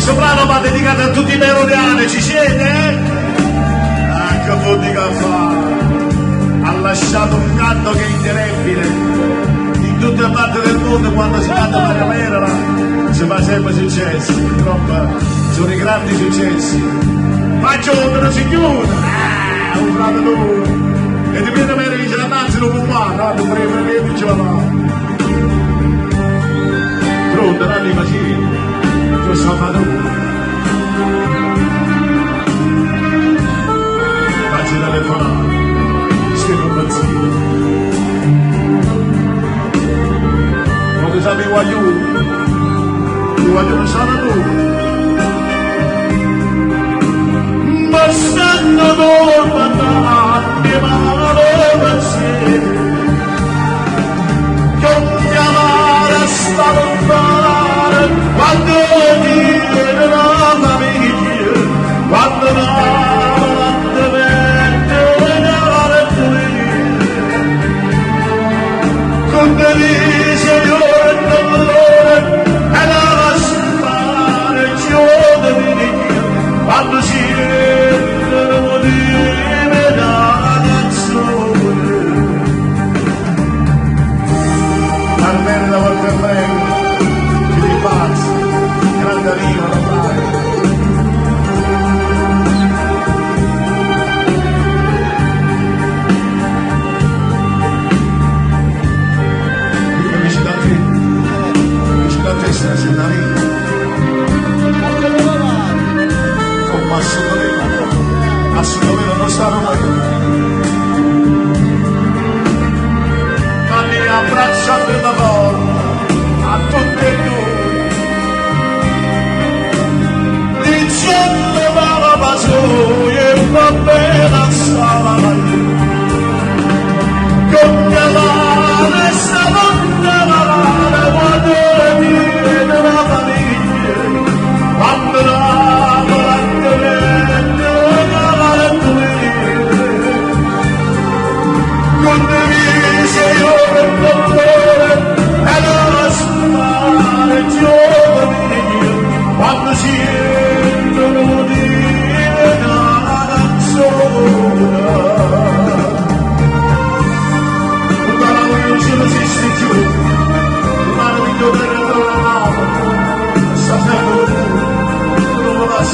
Questo brano va dedicato a tutti i merodeani, ci siete? Che vuol fa? Ha lasciato un canto che è indelebile. In tutte le parti del mondo quando si canta Maria Merola si fa sempre successo, purtroppo sono i grandi successi. Ma giorno si chiude, un frate lui. E di prima me dice la danza non può fare, no? Tu prima che dice la mano. Pronto, non li facciamo, tu sai fare tu. Facci telefonare, scrivo un pensiero. Quando sai mi voglio non sono tu. Ma stanno dormendo, ma pensiero. Sta lontana quando viene la famiglia, quando la mette nella lettoria, con delizia io e dolore e la spara giù di me, quando si entra di me da canzone. Almeno una volta prego, che ti pazzi, grande arriva la fai. Amici da te stasera lì. Con Masso Dovino non stanno mai.